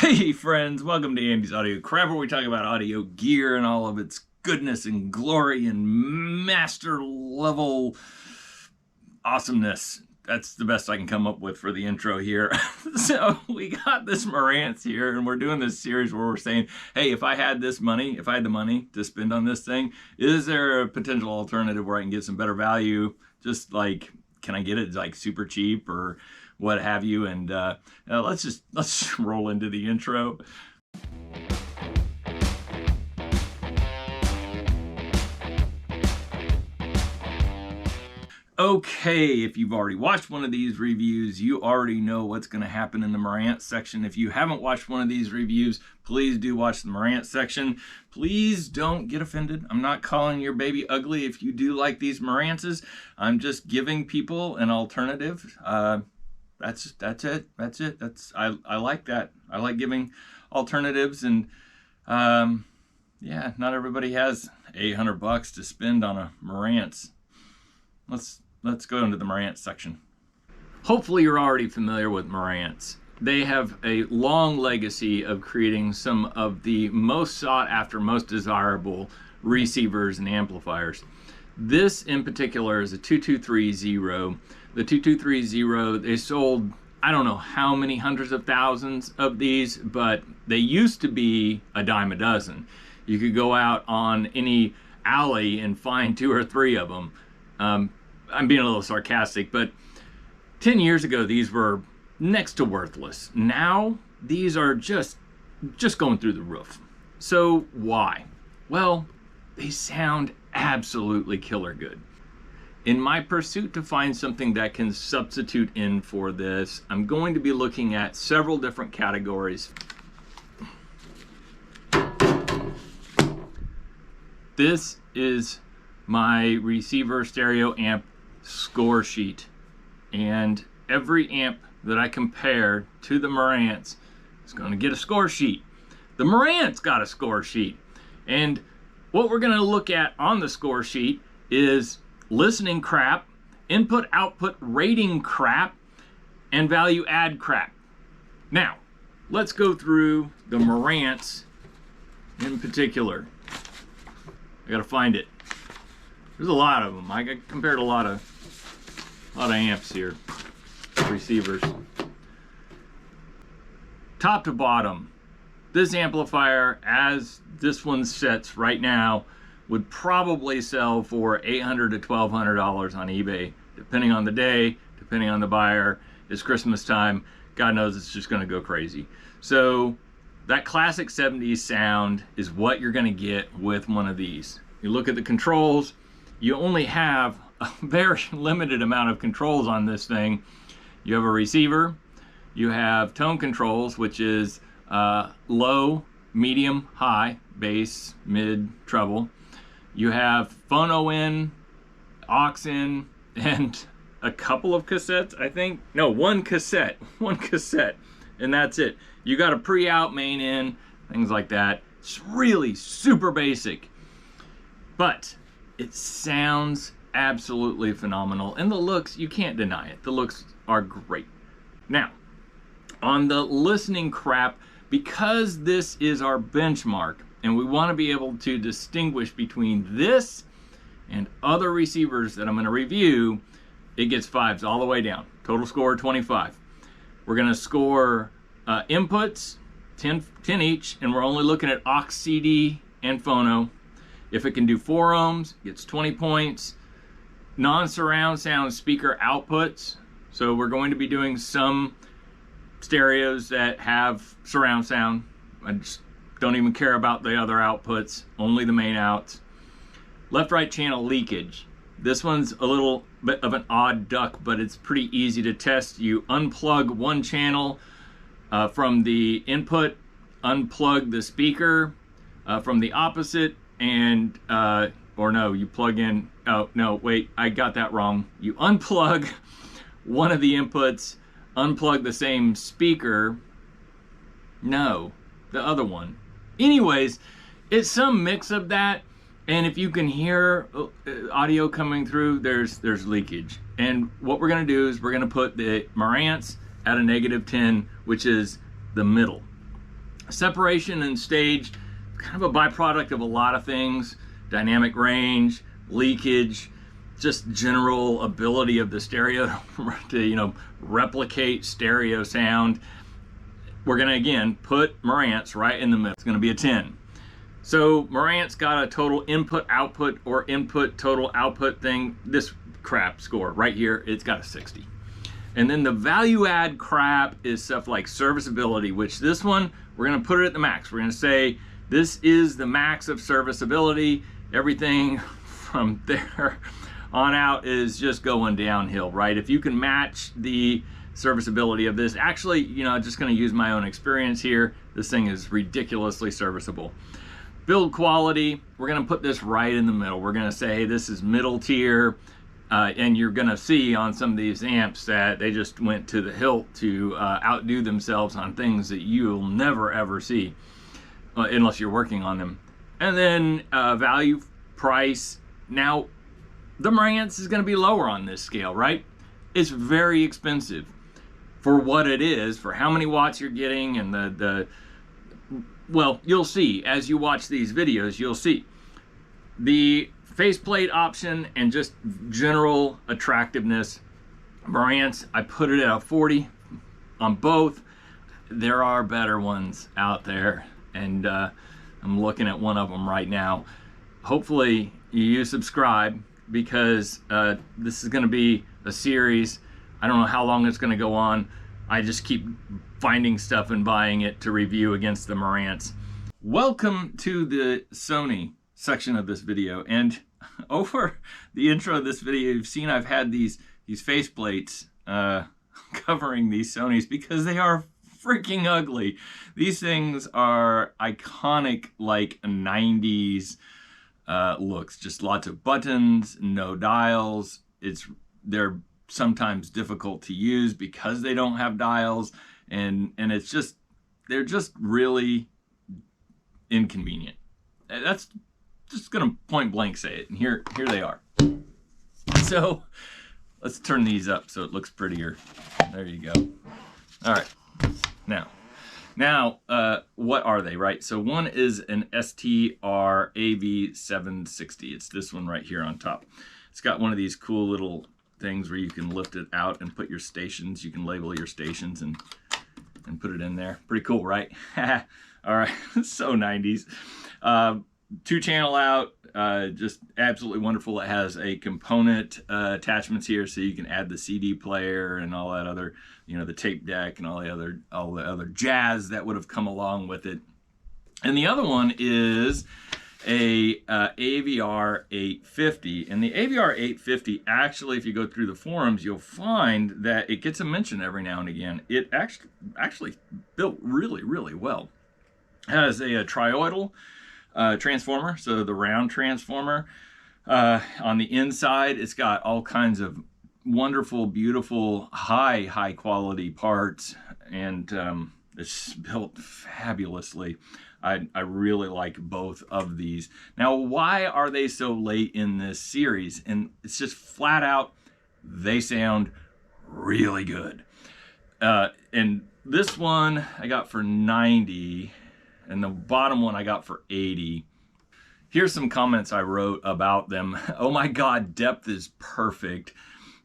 Hey friends, welcome to Andy's Audio Krapp, where we talk about audio gear and all of its goodness and glory and master level awesomeness. That's the best I can come up with for the intro here. So we got this Marantz here, and we're doing this series where we're saying, hey, if I had this money, if I had the money to spend on this thing, is there a potential alternative where I can get some better value? Just like, can I get it like super cheap or what have you? And let's just roll into the intro. Okay, if you've already watched one of these reviews, you already know what's going to happen in the Marantz section. If you haven't watched one of these reviews, please do watch the Marantz section. Please don't get offended. I'm not calling your baby ugly if you do like these Marantzes. I'm just giving people an alternative. That's it. I like that. I like giving alternatives, and yeah, not everybody has $800 to spend on a Marantz. Let's go into the Marantz section. Hopefully you're already familiar with Marantz. They have a long legacy of creating some of the most sought after, most desirable receivers and amplifiers. This in particular is a 2230. The 2230, they sold, I don't know how many hundreds of thousands of these, but they used to be a dime a dozen. You could go out on any alley and find 2 or 3 of them. I'm being a little sarcastic, but 10 years ago, these were next to worthless. Now, these are just going through the roof. So why? Well, they sound absolutely killer good. In my pursuit to find something that can substitute in for this, I'm going to be looking at several different categories. This is my receiver stereo amp score sheet, and every amp that I compare to the Marantz is going to get a score sheet. The Marantz got a score sheet, and what we're going to look at on the score sheet is listening crap, input output rating crap, and value add crap. Now let's go through the Marantz in particular. I gotta find it. There's a lot of them. I compared a lot of amps here, receivers. Top to bottom, this amplifier, as this one sits right now, would probably sell for $800 to $1,200 on eBay, depending on the day, depending on the buyer. It's Christmas time. God knows it's just going to go crazy. So that classic 70s sound is what you're going to get with one of these. You look at the controls, you only have a very limited amount of controls on this thing. You have a receiver, you have tone controls, which is low, medium, high, bass, mid, treble. You have phono in, aux in, and a couple of cassettes, I think. No, one cassette, and that's it. You got a pre-out, main in, things like that. It's really super basic, but it sounds absolutely phenomenal, and the looks, you can't deny it. The looks are great. Now, on the listening crap, because this is our benchmark, and we want to be able to distinguish between this and other receivers that I'm going to review, it gets 5s all the way down. Total score 25. We're going to score inputs, 10 each, and we're only looking at aux, CD, and phono. If it can do 4 ohms, it gets 20 points. Non-surround sound speaker outputs. So we're going to be doing some stereos that have surround sound. I just don't even care about the other outputs, only the main outs. Left-right channel leakage. This one's a little bit of an odd duck, but it's pretty easy to test. You unplug one channel from the input, unplug the speaker from the opposite, and or no, you plug in, oh no, wait, I got that wrong. You unplug one of the inputs, unplug the same speaker, no, the other one. Anyways, it's some mix of that, and if you can hear audio coming through, there's leakage. And what we're gonna do is we're gonna put the Marantz at a -10, which is the middle. Separation and stage, kind of a byproduct of a lot of things. Dynamic range, leakage, just general ability of the stereo to, replicate stereo sound. We're gonna, again, put Marantz right in the middle. It's gonna be a 10. So Marantz got a total input output or input total output thing. This crap score right here, it's got a 60. And then the value add crap is stuff like serviceability, which this one, we're gonna put it at the max. We're gonna say, this is the max of serviceability. Everything from there on out is just going downhill, right? If you can match the serviceability of this, actually, just gonna use my own experience here. This thing is ridiculously serviceable. Build quality, we're gonna put this right in the middle. We're gonna say this is middle tier, and you're gonna see on some of these amps that they just went to the hilt to outdo themselves on things that you'll never ever see unless you're working on them. And then value, price. Now, the Marantz is gonna be lower on this scale, right? It's very expensive for what it is, for how many watts you're getting, and well, you'll see as you watch these videos, you'll see the faceplate option and just general attractiveness. Marantz, I put it at a 40 on both. There are better ones out there, and I'm looking at one of them right now. Hopefully you subscribe, because this is going to be a series. I don't know how long it's going to go on. I just keep finding stuff and buying it to review against the Marantz. Welcome to the Sony section of this video, and over the intro of this video, you've seen I've had these faceplates covering these Sonys because they are freaking ugly. These things are iconic, like 90s looks. Just lots of buttons, no dials. They're sometimes difficult to use because they don't have dials, and it's just, they're just really inconvenient. That's just gonna point blank say it, and here they are. So let's turn these up so it looks prettier. There you go. All right, now what are they, right? So one is an STR-AV760. It's this one right here on top. It's got one of these cool little things where you can lift it out and put your stations. You can label your stations and put it in there. Pretty cool, right? All right, so 90s. 2-channel out, just absolutely wonderful. It has a component attachments here, so you can add the CD player and all that other, the tape deck and all the other jazz that would have come along with it. And the other one is a AVR850, and the AVR850, actually, if you go through the forums, you'll find that it gets a mention every now and again. It actually built really, really well. It has a trioidal transformer, so the round transformer. On the inside, it's got all kinds of wonderful, beautiful, high quality parts, and it's built fabulously. I really like both of these. Now, why are they so late in this series? And it's just flat out, they sound really good. And this one I got for 90, and the bottom one I got for 80. Here's some comments I wrote about them. Oh my God, depth is perfect.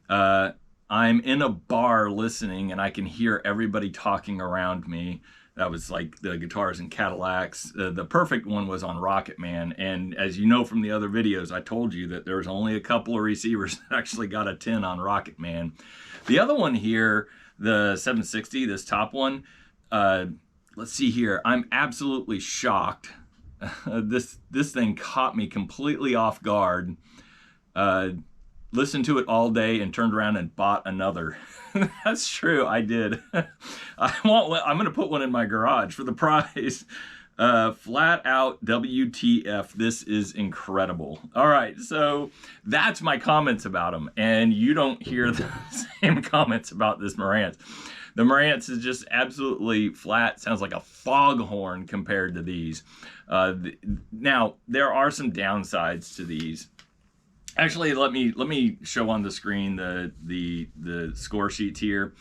I'm in a bar listening and I can hear everybody talking around me. That was like the guitars and Cadillacs. The perfect one was on Rocket Man. And as you know from the other videos, I told you that there was only a couple of receivers that actually got a 10 on Rocket Man. The other one here, the 760, this top one, let's see here. I'm absolutely shocked. This thing caught me completely off guard. Listened to it all day and turned around and bought another. That's true, I did. I'm gonna put one in my garage for the price. Flat out WTF, this is incredible. All right, so that's my comments about them, and you don't hear the same comments about this Marantz. The Marantz is just absolutely flat, sounds like a foghorn compared to these. Now, there are some downsides to these. Actually, let me show on the screen the score sheets here.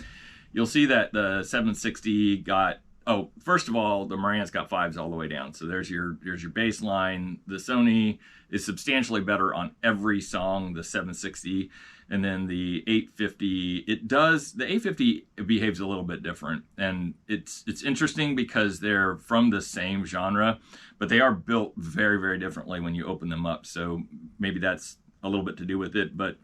You'll see that the 760 got Oh, first of all, the Marantz got 5s all the way down. So there's your bass line. The Sony is substantially better on every song, the 760. And then the 850, the 850 behaves a little bit different. And it's interesting because they're from the same genre, but they are built very, very differently when you open them up. So maybe that's a little bit to do with it. But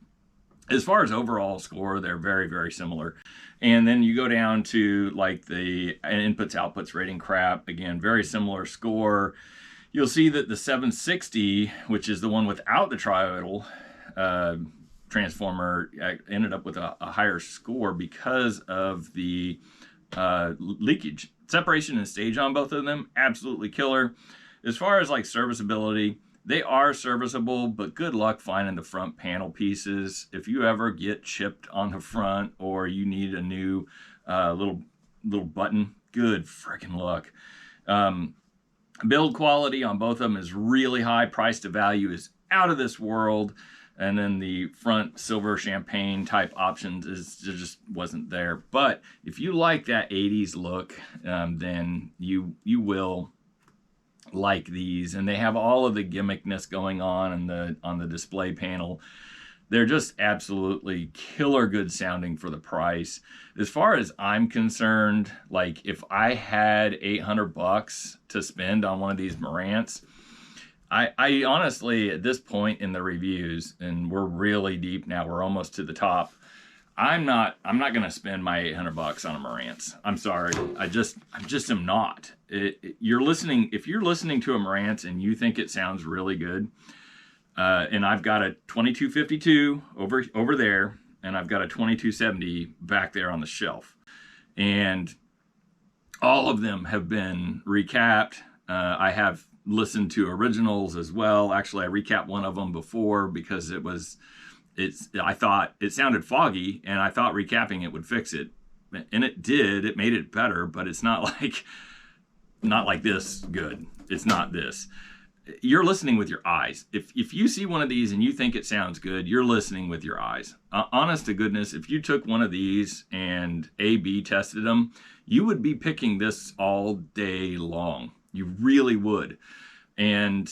as far as overall score, they're very, very similar. And then you go down to like the inputs outputs rating Krapp, again, very similar score. You'll see that the 760, which is the one without the trioidal transformer, ended up with a higher score because of the leakage. Separation and stage on both of them, absolutely killer. As far as like serviceability, they are serviceable, but good luck finding the front panel pieces. If you ever get chipped on the front or you need a new little button, good freaking luck. Build quality on both of them is really high. Price to value is out of this world. And then the front silver champagne type options just wasn't there. But if you like that 80s look, then you will like these. And they have all of the gimmickness going on the display panel. They're just absolutely killer good sounding for the price. As far as I'm concerned, like if I had $800 to spend on one of these Marantz, I honestly, at this point in the reviews, and we're really deep now, we're almost to the top, I'm not going to spend my $800 on a Marantz. I'm sorry. I just am not. If you're listening to a Marantz and you think it sounds really good, and I've got a 2252 over there, and I've got a 2270 back there on the shelf, and all of them have been recapped. I have listened to originals as well. Actually, I recapped one of them before because I thought it sounded foggy, and I thought recapping it would fix it, and it did. It made it better, but it's not like this good. It's not this. You're listening with your eyes. If you see one of these and you think it sounds good, you're listening with your eyes. Honest to goodness, if you took one of these and A/B tested them, you would be picking this all day long. You really would. And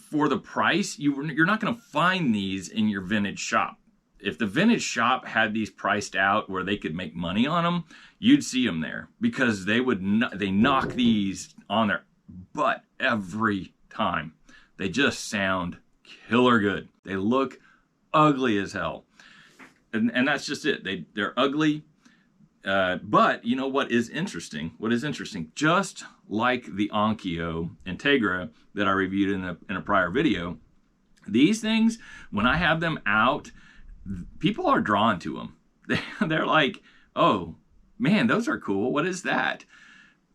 for the price, you're not going to find these in your vintage shop. If the vintage shop had these priced out where they could make money on them, you'd see them there, because they knock these on their butt every time. They just sound killer good. They look ugly as hell, and that's just it. They're ugly. But you know what is interesting? Just like the Onkyo Integra that I reviewed in a prior video, these things, when I have them out, people are drawn to them. They're like, oh man, those are cool. What is that?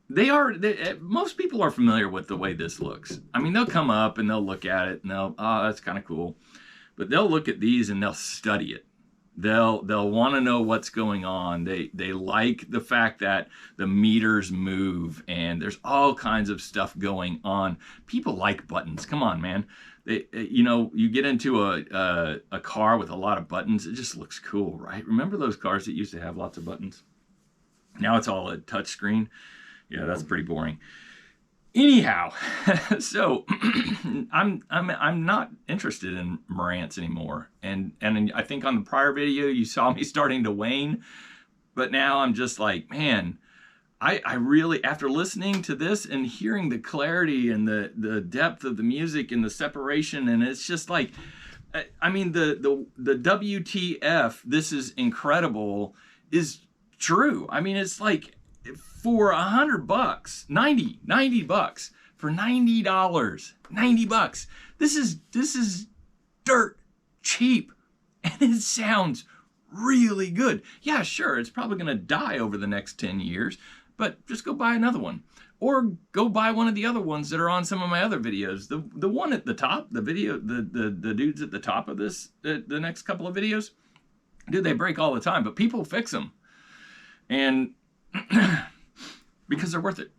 Most people are familiar with the way this looks. I mean, they'll come up and they'll look at it and oh, that's kind of cool. But they'll look at these and they'll study it. They'll want to know what's going on. They like the fact that the meters move and there's all kinds of stuff going on. People like buttons. Come on, man. You get into a car with a lot of buttons, it just looks cool, right? Remember those cars that used to have lots of buttons? Now it's all a touch screen. Yeah, that's pretty boring. Anyhow, so I'm not interested in Marantz anymore, and I think on the prior video you saw me starting to wane, but now I'm just like, man, I really, after listening to this and hearing the clarity and the depth of the music and the separation, and it's just like, I mean, the WTF, this is incredible, is true. I mean, it's like, for $100, $90 for $90, $90. This is dirt cheap, and it sounds really good. Yeah, sure, it's probably gonna die over the next 10 years, but just go buy another one, or go buy one of the other ones that are on some of my other videos. The one at the top, the dudes at the top of this, the next couple of videos, dude, they break all the time, but people fix them, and because they're worth it.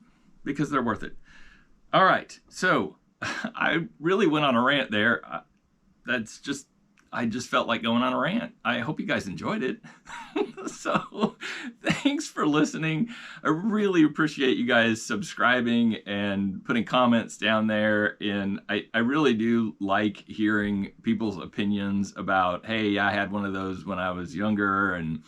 All right, so I really went on a rant there. That's just I just felt like going on a rant. I hope you guys enjoyed it. So thanks for listening. I really appreciate you guys subscribing and putting comments down there. And I really do like hearing people's opinions about, hey, I had one of those when I was younger, and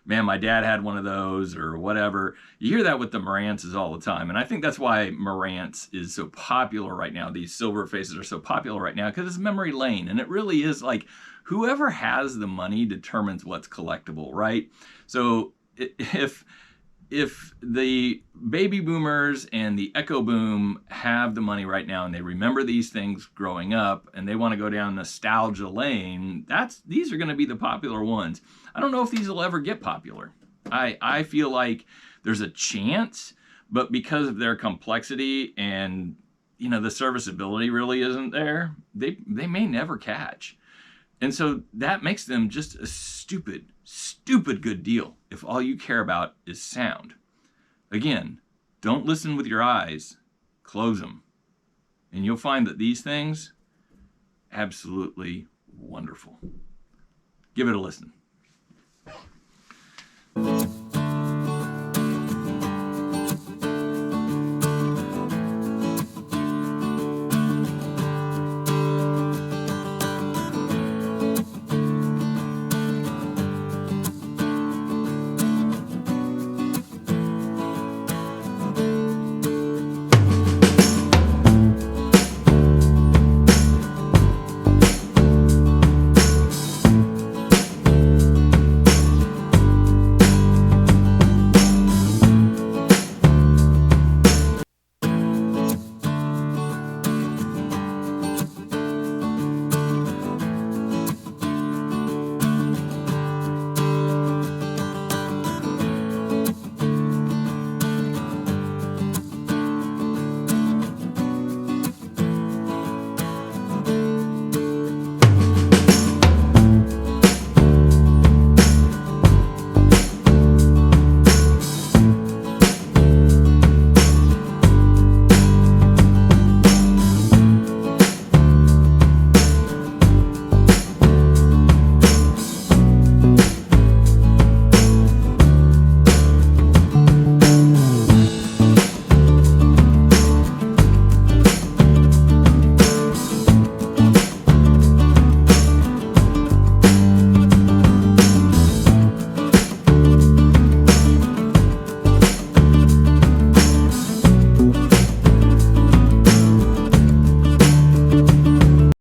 man, my dad had one of those, or whatever. You hear that with the Marantzes all the time. And I think that's why Marantz is so popular right now. These silver faces are so popular right now because it's memory lane. And it really is like whoever has the money determines what's collectible, right? So if the baby boomers and the echo boom have the money right now and they remember these things growing up and they want to go down nostalgia lane, these are going to be the popular ones. I don't know if these will ever get popular. I feel like there's a chance, but because of their complexity and the serviceability really isn't there, they may never catch. And so that makes them just a stupid good deal if all you care about is sound. Again, don't listen with your eyes, close them. And you'll find that these things, absolutely wonderful. Give it a listen.